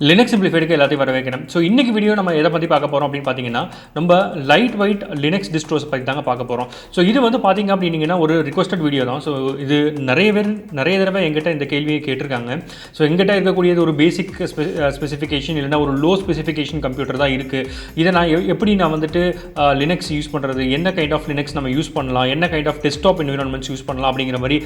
Linux சிம்பிளிஃபைடுக்கு எல்லாத்தையும் வர வைக்கணும். ஸோ இன்றைக்கி வீடியோ நம்ம எதை பற்றி பார்க்க போகிறோம் அப்படின்னு பார்த்தீங்கன்னா, நம்ம லைட் வெயிட் லினக்ஸ் டிஸ்ட்ரோஸ் பற்றி தாங்க பார்க்க போகிறோம். ஸோ இது வந்து பார்த்தீங்க அப்படின்னா ஒரு ரிக்வஸ்டட் வீடியோ தான். ஸோ இது நிறைய தடவை எங்கிட்ட இந்த கேள்வியை கேட்டிருக்காங்க. ஸோ எங்கிட்ட இருக்கக்கூடியது ஒரு பேசிக் ஸ்பெசிஃபிகேஷன் இல்லைனா ஒரு லோ ஸ்பெசிஃபிகேஷன் கம்ப்யூட்டர் தான் இருக்குது. இதை நான் எப்படி நான் வந்துட்டு லினக்ஸ் யூஸ் பண்ணுறது, என்ன கைண்ட் ஆஃப் லினக்ஸ் நம்ம யூஸ் பண்ணலாம், என்ன kind of desktop environments use பண்ணலாம் அப்படிங்கிற மாதிரி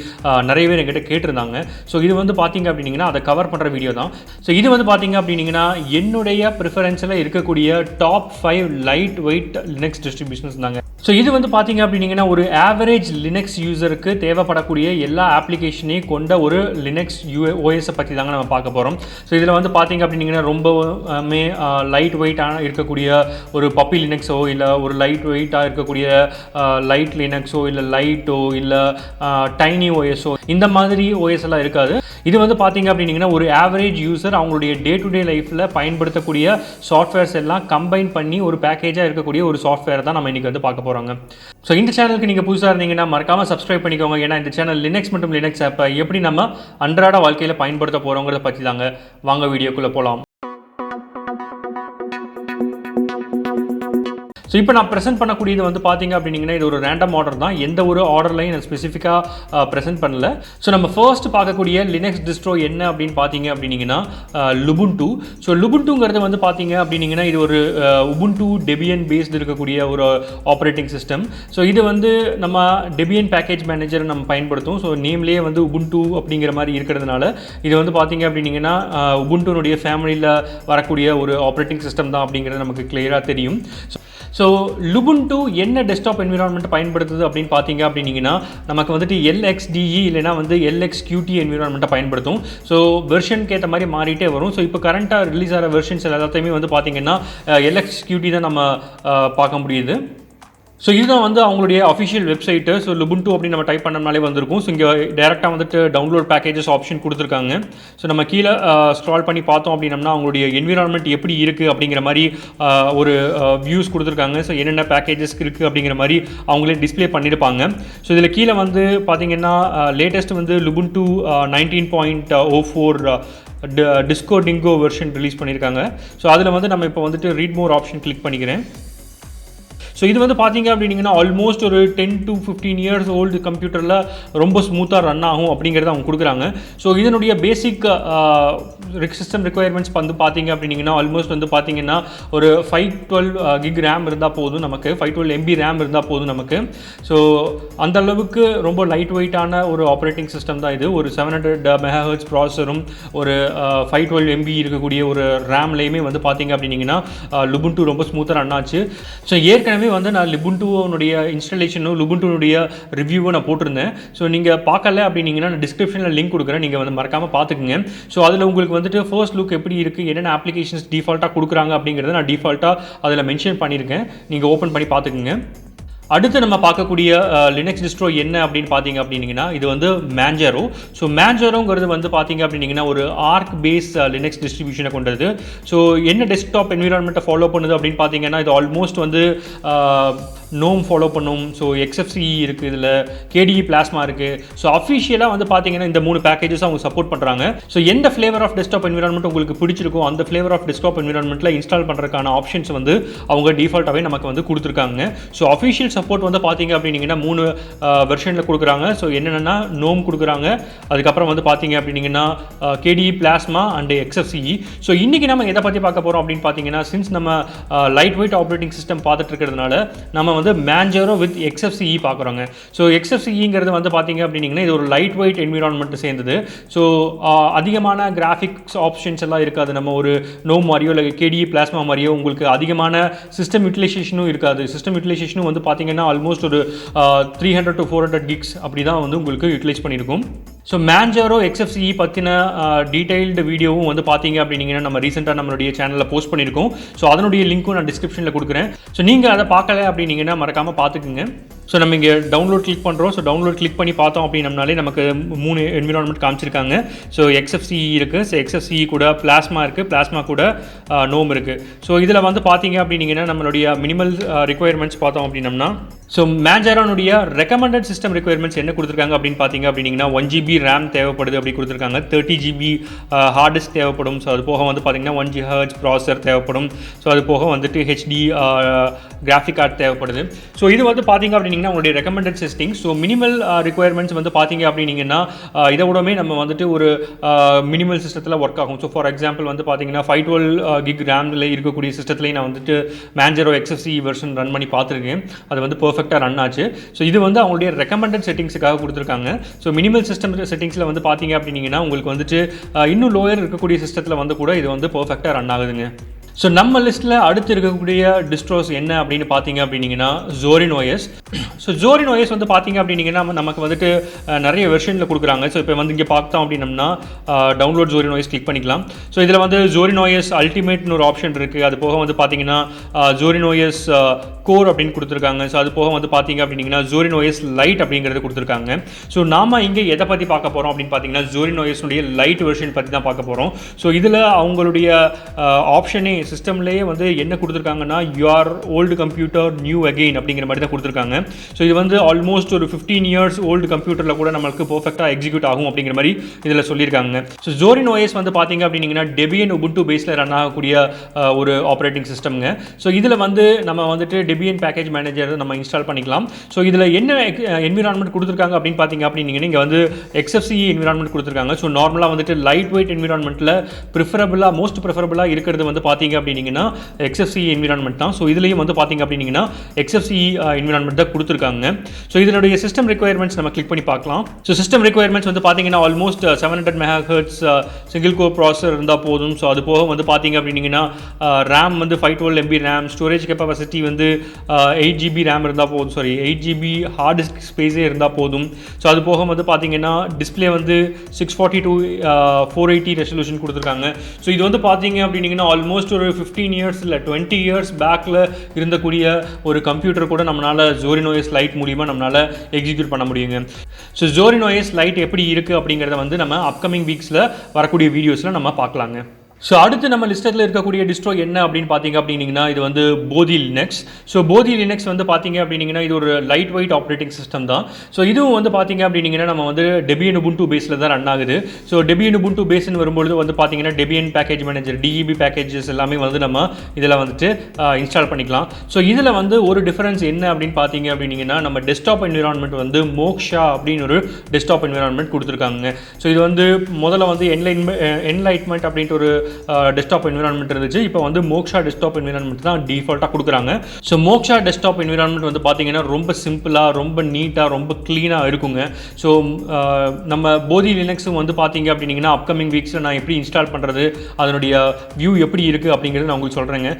நிறைய பேர் எங்கிட்ட கேட்டிருந்தாங்க. ஸோ இது வந்து பார்த்தீங்க அப்படின்னா அதை கவர் பண்ணுற வீடியோ தான். ஸோ இது வந்து பார்த்தீங்க அப்படின்னா என்னுடைய ப்ரிஃபரன்ஸில் இருக்கக்கூடிய top 5 light weight Linux distributions தாங்க. ஸோ இது வந்து பார்த்தீங்க அப்படின்னா ஒரு ஆவரேஜ் லினக்ஸ் யூசருக்கு தேவைப்படக்கூடிய எல்லா ஆப்ளிகேஷனையும் கொண்ட ஒரு லினக்ஸ் ஓஎஸை பற்றி தாங்க நம்ம பார்க்க போகிறோம். ஸோ இதில் வந்து பார்த்தீங்க அப்படின்னா ரொம்பவுமே லைட் வெயிட்டான இருக்கக்கூடிய ஒரு பப்பி லினக்ஸோ இல்லை ஒரு லைட் வெயிட்டாக இருக்கக்கூடிய லைட் லினக்ஸோ இல்லை லைட்டோ இல்லை டைனி ஓஎஸோ இந்த மாதிரி ஓஎஸ் எல்லாம் இருக்காது. இது வந்து பார்த்தீங்க அப்படின்னா ஒரு ஆவரேஜ் யூசர் அவங்களுடைய டே டு டே லைஃப்பில் பயன்படுத்தக்கூடிய சாஃப்ட்வேர்ஸ் எல்லாம் கம்பைன் பண்ணி ஒரு பேக்கேஜாக இருக்கக்கூடிய ஒரு சாஃப்ட்வேர் தான் நம்ம இன்றைக்கி வந்து பார்க்க போகிறோங்க. ஸோ இந்த சேனலுக்கு நீங்கள் புதுசாக இருந்தீங்கன்னா மறக்காமல் சப்ஸ்கிரைப் பண்ணிக்கோங்க. ஏன்னா இந்த சேனல் லினக்ஸ் மற்றும் லினக்ஸ் ஆப்பை எப்படி நம்ம அன்றாட வாழ்க்கையில் பயன்படுத்த போகிறோங்கிறத பற்றி தாங்க. வாங்க வீடியோக்குள்ளே போகலாம். ஸோ இப்போ நான் ப்ரெசென்ட் பண்ணக்கூடியது வந்து பார்த்தீங்க அப்படின்னா இது ஒரு ரேண்டம் ஆர்டர் தான். எந்த ஒரு ஆர்டர்லையும் நான் ஸ்பெசிஃபிக்காக ப்ரெசென்ட் பண்ணல. ஸோ நம்ம ஃபர்ஸ்ட் பார்க்கக்கூடிய லினக்ஸ் டிஸ்ட்ரோ என்ன அப்படின்னு பார்த்தீங்க அப்படின்னா லுபுண்டு. ஸோ லுபுண்டுங்கிறது வந்து பார்த்தீங்க அப்படின்னா இது ஒரு உபுண்டு டெபியன் பேஸ்டு இருக்கக்கூடிய ஒரு ஆப்ரேட்டிங் சிஸ்டம். ஸோ இது வந்து நம்ம டெபியன் பேக்கேஜ் மேனேஜர் நம்ம பயன்படுத்தும். ஸோ நேம்லேயே வந்து உபுண்டு அப்படிங்கிற மாதிரி இருக்கிறதுனால இது வந்து பார்த்தீங்க அப்படின்னா உபுண்டுனுடைய ஃபேமிலியில் வரக்கூடிய ஒரு ஆப்ரேட்டிங் சிஸ்டம் தான் அப்படிங்கிறது நமக்கு கிளியராக தெரியும். ஸோ லுபுண்டு என்ன டெஸ்க்டாப் என்விரான்மெண்ட் பயன்படுத்துது அப்படின்னு பார்த்தீங்க அப்படின்னா நமக்கு வந்துட்டு LXDE இல்லைனா வந்து LXQT என்விரான்மெண்ட்டை பயன்படுத்தும். ஸோ வெர்ஷனுக்கு ஏற்ற மாதிரி மாறிட்டே வரும். ஸோ இப்போ கரண்ட்டாக ரிலீஸ் ஆகிற வெர்ஷன்ஸ் எல்லாத்தையுமே வந்து பார்த்தீங்கன்னா LXQT தான் நம்ம பார்க்க முடியுது. ஸோ இதுதான் வந்து அவங்களுடைய அஃபிஷியல் வெப்சைட்டு. ஸோ லுபுண்டு அப்படின்னு நம்ம டைப் பண்ணனாலே வந்திருக்கும். ஸோ இங்கே டேரெக்டாக வந்துட்டு டவுன்லோட் பேக்கேஜஸ் ஆப்ஷன் கொடுத்துருக்காங்க. ஸோ நம்ம கீழே ஸ்க்ரால் பண்ணி பார்த்தோம் அப்படின்னம்னா அவங்களுடைய என்விரான்மெண்ட் எப்படி இருக்குது அப்படிங்கிற மாதிரி ஒரு வியூஸ் கொடுத்துருக்காங்க. ஸோ என்னென்ன பேக்கேஜஸ் இருக்குது அப்படிங்கிற மாதிரி அவங்களே டிஸ்பிளே பண்ணியிருப்பாங்க. ஸோ இதில் கீழே வந்து பார்த்தீங்கன்னா லேட்டஸ்ட் வந்து Lubuntu 19.04 disco dingo version release பண்ணியிருக்காங்க. ஸோ அதில் வந்து நம்ம இப்போ வந்துட்டு ரீட் மோர் ஆப்ஷன் கிளிக் பண்ணிக்கிறேன். ஸோ இது வந்து பார்த்தீங்க அப்படின்னா ஆல்மோஸ்ட் ஒரு 10 to 15 இயர்ஸ் ஓல்டு கம்ப்யூட்டரில் ரொம்ப ஸ்மூத்தாக ரன் ஆகும் அப்படிங்கிறத அவங்க கொடுக்குறாங்க. ஸோ இதனுடைய பேசிக் சிஸ்டம் ரிக்குவயர்மெண்ட்ஸ் வந்து பார்த்தீங்க அப்படின்னா ஆல்மோஸ்ட் வந்து பார்த்தீங்கன்னா ஒரு 512 GB ரேம் இருந்தால் போதும் நமக்கு, 512 MB ரேம் இருந்தால் போதும் நமக்கு. ஸோ அந்த அளவுக்கு ரொம்ப லைட் வெயிட்டான ஒரு ஆப்ரேட்டிங் சிஸ்டம் தான் இது. ஒரு 700 MHz ப்ராசஸரும் ஒரு 512 MB இருக்கக்கூடிய ஒரு ரேம்லேயுமே வந்து பார்த்தீங்க அப்படின்னா லுபுண்டு ரொம்ப ஸ்மூத்தாக ரன் ஆச்சு. ஸோ ஏற்கனவே வந்து நான் லுபுண்டுனுடைய இன்ஸ்டாலேஷனும் லுபுண்டுனுடைய ரிவ்யூவும் நான் போட்டிருந்தேன். ஸோ நீங்கள் பார்க்கல அப்படின்னீங்கன்னா நான் டிஸ்கிரிப்ஷனில் லிங்க் கொடுக்குறேன், நீங்கள் வந்து மறக்காமல் பார்த்துக்குங்க. ஸோ அதில் உங்களுக்கு வந்துட்டு ஃபர்ஸ்ட் லுக் எப்படி இருக்குது, என்னென்ன அப்ளிகேஷன்ஸ் டிஃபால்ட்டாக கொடுக்குறாங்க அப்படிங்கிறத நான் டிஃபால்ட்டாக அதில் மென்ஷன் பண்ணியிருக்கேன். நீங்கள் ஓப்பன் பண்ணி பார்த்துக்குங்க. அடுத்து நம்ம பார்க்கக்கூடிய லினக்ஸ் டிஸ்ட்ரோ என்ன அப்படின்னு பார்த்தீங்க அப்படின்னா இது வந்து மேன்ஜாரோ. ஸோ மேன்ஜாரோங்கிறது வந்து பார்த்தீங்க அப்படின்னா ஒரு ஆர்க் பேஸ் லினக்ஸ் டிஸ்ட்ரிபியூஷனை கொண்டது. ஸோ என்ன டெஸ்க்டாப் என்விரான்மெண்ட்டை ஃபாலோ பண்ணுது அப்படின்னு பார்த்தீங்கன்னா இது ஆல்மோஸ்ட் வந்து நோம் ஃபாலோ பண்ணும். ஸோ XFCE இருக்குது, இதில் KDE பிளாஸ்மா இருக்குது. ஸோ அஃபிஷியலாக வந்து பார்த்தீங்கன்னா இந்த 3 பேக்கேஜஸ் அவங்க சப்போர்ட் பண்ணுறாங்க. ஸோ எந்த ஃப்ளேவர் ஆஃப் டெஸ்க்டாப் என்விரான்மெண்ட் உங்களுக்கு பிடிச்சிருக்கோ அந்த ஃப்ளேவர் ஆஃப் டெஸ்க்டாப் என்விரான்மெண்ட்டில் இன்ஸ்டால் பண்ணுறதுக்கான ஆப்ஷன்ஸ் வந்து அவங்க டிஃபால்ட்டாகவே நமக்கு வந்து கொடுத்துருக்காங்க. ஸோ அஃபிஷியல் சப்போர்ட் வந்து பார்த்தீங்க அப்படின்னா 3 வெர்ஷனில் கொடுக்குறாங்க. ஸோ என்னென்னா நோம் கொடுக்குறாங்க, அதுக்கப்புறம் வந்து பார்த்தீங்க அப்படின்னா KDE plasma and XFCE. So இன்றைக்கி நம்ம எதை பற்றி பார்க்க போகிறோம் அப்படின்னு பார்த்தீங்கன்னா சின்ஸ் நம்ம லைட் வெயிட் ஆப்ரேட்டிங் சிஸ்டம் பார்த்துட்டு இருக்கிறதுனால நம்ம வந்து மேன்ஜாரோ வித் XFCE பார்க்குறோங்க. ஸோ XFCEங்கிறது வந்து பார்த்தீங்க அப்படின்னா இது ஒரு லைட் வெயிட் என்விரான்மெண்ட் சேர்ந்தது. ஸோ அதிகமான கிராஃபிக்ஸ் ஆப்ஷன்ஸ் எல்லாம் இருக்காது. நம்ம ஒரு நோம் மாதிரியோ இல்லை KDE பிளாஸ்மா மாதிரியோ உங்களுக்கு அதிகமான சிஸ்டம் யூட்டிலைசேஷனும் இருக்காது. சிஸ்டம் யூட்டிலைசேஷனும் வந்து பார்த்தீங்கன்னா ஆல்மோஸ்ட் ஒரு 300 to 400 gigs அப்படி தான் வந்து உங்களுக்கு யூட்டிலைஸ் பண்ணியிருக்கும். ஸோ மேன்ஜாரோ XFCE பற்றின டீடைல்டு வீடியோவும் வந்து பார்த்தீங்க அப்படின்னா நம்ம ரீசெண்டாக நம்மளுடைய சேனலில் போஸ்ட் பண்ணியிருக்கோம். ஸோ அதனுடைய லிங்க்கும் நான் டிஸ்கிரிப்ஷனில் கொடுக்குறேன். ஸோ நீங்கள் அதை பார்க்கல அப்படின்னீங்கன்னா மறக்காமல் பார்த்துக்குங்க. ஸோ நம்ம இங்கே டவுன்லோட் கிளிக் பண்ணுறோம். ஸோ டவுன்லோட் கிளிக் பண்ணி பார்த்தோம் அப்படின்னம்னாலே நமக்கு 3 என்விரான்மெண்ட் காமிச்சிருக்காங்க. ஸோ XFCE இருக்குது, ஸோ XFCE கூட பிளாஸ்மா இருக்குது, பிளாஸ்மா கூட நோம் இருக்குது. ஸோ இதில் வந்து பார்த்தீங்க அப்படின்னா நம்மளுடைய மினிமல் ரிக்குவயர்மெண்ட்ஸ் பார்த்தோம் அப்படின்னம்னா ஸோ மேன்ஜாரோனுடைய ரெக்கமெண்டட் சிஸ்டம் ரிக்குவயர்மெண்ட்ஸ் என்ன கொடுத்துருக்காங்க அப்படின்னு பார்த்தீங்க அப்படின்னா 1 GB GB RAM தேவைப்படுது அப்படி கொடுத்துருக்காங்க. 30 GB ஹார்ட் டிஸ்க் தேவைப்படும். ஸோ அது போக வந்து பார்த்தீங்கன்னா 1 GHz ப்ராசர் தேவைப்படும். ஸோ அது போக வந்துட்டு HD கிராஃபிக் கார்டு தேவைப்படுது. ஸோ இது வந்து பார்த்தீங்க அப்படின்னா உங்களுடைய recommended setting. So minimal requirements வந்து பார்த்தீங்க அப்படின்னா இதை விடவே நம்ம வந்துட்டு ஒரு மினிமல் சிஸ்டத்தில் ஒர்க் ஆகும். ஸோ ஃபார் எக்ஸாம்பிள் வந்து பார்த்தீங்கன்னா 512 GB ரேமில் இருக்கக்கூடிய சிஸ்டத்துலேயும் நான் வந்துட்டு Manjaro XFCE வெர்ஷன் ரன் பண்ணி பார்த்துருக்கேன். அது வந்து பர்ஃபெக்டாக ரன் ஆச்சு. ஸோ இது வந்து அவங்களுடைய ரெக்கமெண்டட் செட்டிங்ஸுக்காக கொடுத்துருக்காங்க. ஸோ மினிமல் சிஸ்டம் செட்டிங்ஸில் வந்து பார்த்தீங்க அப்படின்னா உங்களுக்கு வந்துட்டு இன்னும் லோயர் இருக்கக்கூடிய சிஸ்டத்தில் வந்து கூட இது வந்து பர்ஃபெக்டாக ரன் ஆகுதுங்க. ஸோ நம்ம லிஸ்ட்டில் அடுத்து இருக்கக்கூடிய டிஸ்ட்ரோஸ் என்ன அப்படின்னு பார்த்தீங்க அப்படின்னா Zorin OS. So Zorin OS வந்து பார்த்தீங்க அப்படின்னா நமக்கு வந்துட்டு நிறைய வெர்ஷனில் கொடுக்குறாங்க. ஸோ இப்போ வந்து இங்கே பார்த்தோம் அப்படின்னம்னா டவுன்லோட் Zorin OS கிளிக் பண்ணிக்கலாம். ஸோ இதில் வந்து Zorin OS அல்டிமேட்னு ஒரு ஆப்ஷன் இருக்குது. அது போக வந்து பார்த்தீங்கன்னா Zorin OS கோர் அப்படின்னு கொடுத்துருக்காங்க. ஸோ அது போக வந்து பார்த்தீங்க அப்படின்னா Zorin OS லைட் அப்படிங்கிறது கொடுத்துருக்காங்க. ஸோ நாம் இங்கே எதை பற்றி பார்க்க போகிறோம் அப்படின்னு பார்த்தீங்கன்னா Zorin OS உடைய லைட் வெர்ஷன் பற்றி தான் பார்க்க போகிறோம். ஸோ இதில் அவங்களுடைய ஆப்ஷனே சிஸ்டம்லேயே வந்து என்ன கொடுத்துருக்காங்கன்னா your old computer new again அப்படிங்கிற மாதிரி தான் கொடுத்துருக்காங்க. ஸோ இது வந்து ஆல்மோஸ்ட் ஒரு 15 இயர்ஸ் ஓல்டு கம்ப்யூட்டரில் கூட நம்மளுக்கு பர்ஃபெக்டாக எக்ஸிக்யூட் ஆகும் அப்படிங்கிற மாதிரி இதில் சொல்லியிருக்காங்க. ஸோ Zorin OS வந்து பார்த்தீங்க அப்படின்னா Debian Ubuntu பேஸில் ரன் ஆகக்கூடிய ஒரு ஆப்ரேட்டிங் சிஸ்டம்ங்க. ஸோ இதில் வந்து நம்ம வந்துட்டு Debian பேக்கேஜ் மேனேஜர் நம்ம இன்ஸ்டால் பண்ணிக்கலாம். ஸோ இதில் என்ன என்விரான்மெண்ட் கொடுத்துருக்காங்க அப்படின்னு பார்த்தீங்க அப்படின்னா இங்கே வந்து XFCE என்விரான்மெண்ட் கொடுத்துருக்காங்க. ஸோ நார்மலாக வந்துட்டு லைட் வெயிட் என்விரான்மெண்ட்டில் மோஸ்ட் ப்ரிஃபரபுளாக இருக்கிறது வந்து பார்த்தீங்க அப்படின்னா XFCE என்விரான்மெண்ட் தான். ஸோ இதுலேயும் வந்து பார்த்தீங்க அப்படின்னா XFCE என்விரான்மெண்ட் தான் கொடுத்துருக்காங்க. ஸோ இதனுடைய சிஸ்டம் ரெக்குயர்மெண்ட்ஸ் நம்ம கிளிக் பண்ணி பார்க்கலாம். ஸோ சிஸ்டம் ரெக்குயர்மெண்ட்ஸ் வந்து பார்த்தீங்கன்னா ஆல்மோஸ்ட் 700 MHz சிங்கிள் கோர் ப்ராசர் இருந்தால் போதும். ஸோ அது போக வந்து பார்த்தீங்க அப்படின்னா ரேம் வந்து 512 MB ரேம், ஸ்டோரேஜ் கெப்பாசிட்டி வந்து 8 GB ரேம் இருந்தால் போதும், 8 GB ஹார்ட் டிஸ்க் ஸ்பேஸே இருந்தால் போதும். ஸோ அது போக வந்து பார்த்தீங்கன்னா டிஸ்பிளே வந்து 640x480 ரெசல்யூஷன் கொடுத்துருக்காங்க. ஸோ இது வந்து பார்த்தீங்க அப்படின்னா ஆல்மோஸ்ட் ஒரு 15 இயர்ஸ் இல்லை 20 இயர்ஸ் பேக்கில் இருந்தக்கூடிய ஒரு கம்ப்யூட்டர் கூட நம்மளால் Zorin OS லைட் மூலிமா நம்மளால் எக்ஸிக்யூட் பண்ண முடியுங்க. ஸோ Zorin OS லைட் எப்படி இருக்குது அப்படிங்கிறத வந்து நம்ம அப்கமிங் வீக்ஸில் வரக்கூடிய வீடியோஸில் நம்ம பார்க்கலாங்க. ஸோ அடுத்து நம்ம லிஸ்ட்டில் இருக்கக்கூடிய டிஸ்ட்ரோ என்ன அப்படின்னு பார்த்தீங்க அப்படின்னா இது வந்து Bodhi Linux. So Bodhi Linux வந்து பார்த்தீங்க அப்படின்னா இது ஒரு லைட் வெயிட் ஆப்ரேட்டிங் சிஸ்டம் தான். ஸோ இதுவும் வந்து பார்த்தீங்க அப்படின்னா நம்ம வந்து Debian Ubuntu பேஸில் தான் ரன் ஆகுது. ஸோ Debian Ubuntu பேஸ்ன்னு வரும்பொழுது வந்து பார்த்தீங்கன்னா Debian package manager DEB packages எல்லாமே வந்து நம்ம இதில் வந்துட்டு இன்ஸ்டால் பண்ணிக்கலாம். ஸோ இதில் வந்து ஒரு டிஃபரன்ஸ் என்ன அப்படின்னு பார்த்தீங்க அப்படின்னா நம்ம டெஸ்க்டாப் என்விரான்மெண்ட் வந்து மோக்ஷா அப்படின்னு ஒரு டெஸ்க்டாப் என்விரான்மெண்ட் கொடுத்துருக்காங்க. ஸோ இது வந்து முதல்ல வந்து என்லைட்மெண்ட் அப்படின்ட்டு ஒரு டெஸ்க்டாப் என்விரான்மெண்ட் இருந்துச்சு. இப்போ வந்து மோக்ஷா டெஸ்க்டாப் என்விரான்மெண்ட் தான் டிஃபால்ட்டாக கொடுக்குறாங்க. ஸோ மோக்ஷா டெஸ்க்டாப் என்விரான்மெண்ட் வந்து பார்த்தீங்கன்னா ரொம்ப சிம்பிளாக, ரொம்ப நீட்டாக, ரொம்ப க்ளீனாக இருக்குங்க. ஸோ நம்ம Bodhi Linuxும் வந்து பார்த்தீங்க அப்படின்னா அப்கமிங் வீக்ஸில் நான் எப்படி இன்ஸ்டால் பண்ணுறது, அதனுடைய வியூ எப்படி இருக்குது அப்படிங்கிறது நான் உங்களுக்கு சொல்கிறேங்க.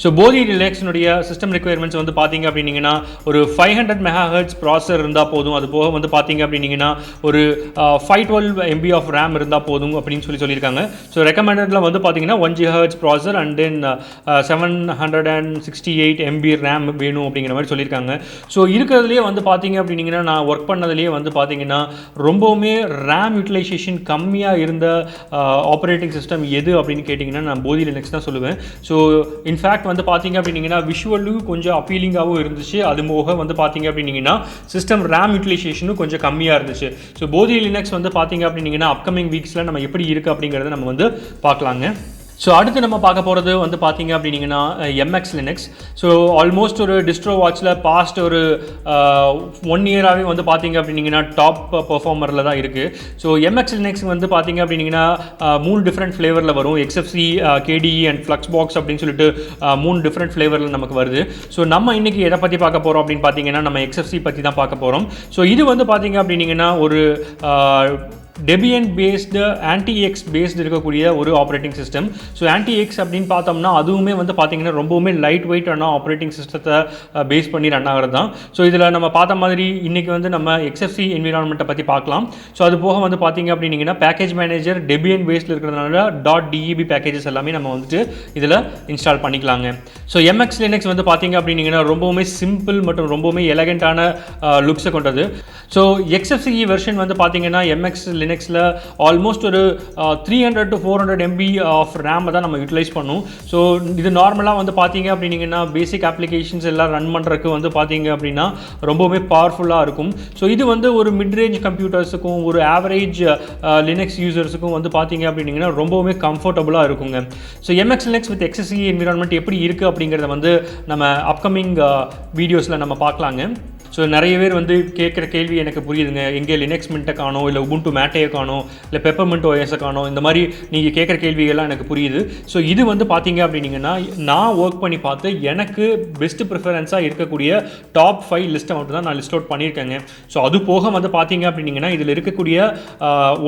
ஸோ Bodhi Linuxனுடைய சிஸ்டம் ரெக்குயர்மெண்ட்ஸ் வந்து பார்த்தீங்க அப்படின்னா ஒரு 500 MHz ப்ராசர் இருந்தால் போதும். அது போக வந்து பார்த்தீங்க அப்படின்னா ஒரு 512 MB ஆஃப் ரேம் இருந்தால் போதும் அப்படின்னு சொல்லியிருக்காங்க. ஸோ ரெக்கமெண்டடில் வந்து பார்த்தீங்கன்னா 1 GHz ப்ராசர் அண்ட் தென் 768 MB ரேம் வேணும் அப்படிங்கிற மாதிரி சொல்லியிருக்காங்க. ஸோ இருக்கிறதுலேயே வந்து பார்த்தீங்க அப்படின்னா நான் ஒர்க் பண்ணதுலேயே வந்து பார்த்தீங்கன்னா ரொம்பவுமே ரேம் யூட்டிலைசேஷன் கம்மியாக இருந்த ஆப்ரேட்டிங் சிஸ்டம் எது அப்படின்னு கேட்டிங்கன்னா நான் Bodhi Linux தான் சொல்லுவேன். ஸோ இன்ஃபேக்ட் வந்து பார்த்தீங்க அப்படின்னா விஷுவலும் கொஞ்சம் அப்பீலிங்காகவும் இருந்துச்சு. அது போக வந்து பார்த்தீங்க அப்படின்னா சிஸ்டம் ரேம் யூட்டிலைசேஷனும் கொஞ்சம் கம்மியாக இருந்துச்சு. ஸோ Bodhi Linux வந்து பார்த்தீங்க அப்படின்னா அப்கமிங் வீக்ஸில் நம்ம எப்படி இருக்குது அப்படிங்கிறத நம்ம வந்து பார்க்கலாங்க. ஸோ அடுத்து நம்ம பார்க்க போகிறது வந்து பார்த்தீங்க அப்படின்னா MX Linux. ஸோ ஆல்மோஸ்ட் ஒரு டிஸ்ட்ரோ வாட்சில் பாஸ்ட் ஒரு 1 இயராகவே வந்து பார்த்தீங்க அப்படின்னா டாப் பர்ஃபார்மரில் தான் இருக்குது. ஸோ MX Linux வந்து பார்த்தீங்க அப்படின்னா 3 டிஃப்ரெண்ட் ஃப்ளேவரில் வரும். XFCE, KDE அண்ட் Fluxbox அப்படின்னு சொல்லிட்டு 3 டிஃப்ரெண்ட் ஃப்ளேவரில் நமக்கு வருது. ஸோ நம்ம இன்றைக்கி எதை பற்றி பார்க்க போகிறோம் அப்படின்னு பார்த்தீங்கன்னா நம்ம XFCE பற்றி தான் பார்க்க போகிறோம். ஸோ இது வந்து பார்த்தீங்க அப்படின்னா ஒரு Debian பேஸ்டு anti-X பேஸ்டு இருக்கக்கூடிய ஒரு ஆப்ரேட்டிங் சிஸ்டம். ஸோ anti-X அப்படின்னு பார்த்தோம்னா அதுவுமே வந்து பார்த்தீங்கன்னா ரொம்பவுமே லைட் வெயிட்டான ஆப்ரேட்டிங் சிஸ்டத்தை பேஸ் பண்ணி ரன் ஆகிறது தான். ஸோ இதில் நம்ம பார்த்த மாதிரி இன்றைக்கி வந்து நம்ம XFCE என்விரான்மெண்ட்டை பற்றி பார்க்கலாம். ஸோ அது போக வந்து பார்த்தீங்க அப்படின்னா பேக்கேஜ் மேனேஜர் Debian பேஸ்டில் இருக்கிறதுனால .deb பேக்கேஜஸ் எல்லாமே நம்ம வந்துட்டு இதில் இன்ஸ்டால் பண்ணிக்கலாங்க. ஸோ MX Linux வந்து பார்த்தீங்க அப்படின்னா ரொம்பவுமே சிம்பிள் மற்றும் ரொம்பவுமே எலகண்டான லுக்ஸை கொண்டது. ஸோ XFCE வெர்ஷன் வந்து பார்த்தீங்கன்னா MX Linux லினக்ஸில் ஆல்மோஸ்ட் ஒரு 300 to 400 MB ஆஃப் ரேமை தான் நம்ம யூட்டிலைஸ் பண்ணும். ஸோ இது நார்மலாக வந்து பார்த்தீங்க அப்படின்னீங்கன்னா பேசிக் அப்ளிகேஷன்ஸ் எல்லாம் ரன் பண்ணுறதுக்கு வந்து பார்த்தீங்க அப்படின்னா ரொம்பவுமே பவர்ஃபுல்லாக இருக்கும். ஸோ இது வந்து ஒரு மிட் ரேஞ்ச் கம்ப்யூட்டர்ஸுக்கும் ஒரு ஆவரேஜ் லினக்ஸ் யூசர்ஸுக்கும் வந்து பார்த்தீங்க அப்படின்னீங்கன்னா ரொம்பவுமே கம்ஃபர்டபுளாக இருக்குங்க. So MX Linux with XFCE environment எப்படி இருக்குது அப்படிங்கிறத வந்து நம்ம அப்கமிங் வீடியோஸில் நம்ம பார்க்கலாங்க. ஸோ நிறைய பேர் வந்து கேட்குற கேள்வி எனக்கு புரியுதுங்க, எங்கே லினக்ஸ் மின்ட்டை காணோம், இல்லை உபுண்டு மேட்டையை காணோம், இல்லை பெப்பர்மெண்ட் OS காணோம், இந்த மாதிரி நீங்கள் கேட்குற கேள்விகள்லாம் எனக்கு புரியுது. ஸோ இது வந்து பார்த்தீங்க அப்படின்னீங்கன்னா நான் ஒர்க் பண்ணி பார்த்து எனக்கு பெஸ்ட் ப்ரிஃபரன்ஸாக இருக்கக்கூடிய டாப் 5 லிஸ்ட்டை மட்டும் தான் நான் லிஸ்ட் அவுட் பண்ணியிருக்கேங்க. ஸோ அது போக வந்து பார்த்தீங்க அப்படின்னீங்கன்னா இதில் இருக்கக்கூடிய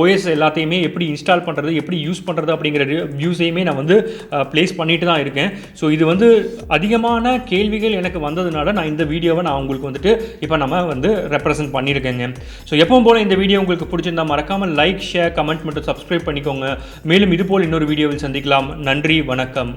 OS எல்லாத்தையுமே எப்படி இன்ஸ்டால் பண்ணுறது, எப்படி யூஸ் பண்ணுறது அப்படிங்கிற வியூஸையுமே நான் வந்து ப்ளேஸ் பண்ணிட்டு தான் இருக்கேன். ஸோ இது வந்து அதிகமான கேள்விகள் எனக்கு வந்ததுனால நான் இந்த வீடியோவை நான் உங்களுக்கு வந்துட்டு இப்போ நம்ம வந்து ரெப்ரசென்ட் பண்ணியிருக்கேங்க. ஸோ எப்பவும் போல் இந்த வீடியோ உங்களுக்கு பிடிச்சிருந்தா மறக்காமல் லைக், ஷேர், கமெண்ட் மற்றும் சப்ஸ்கிரைப் பண்ணிக்கோங்க. மேலும் இதுபோல் இன்னொரு வீடியோவில் சந்திக்கலாம். நன்றி, வணக்கம்.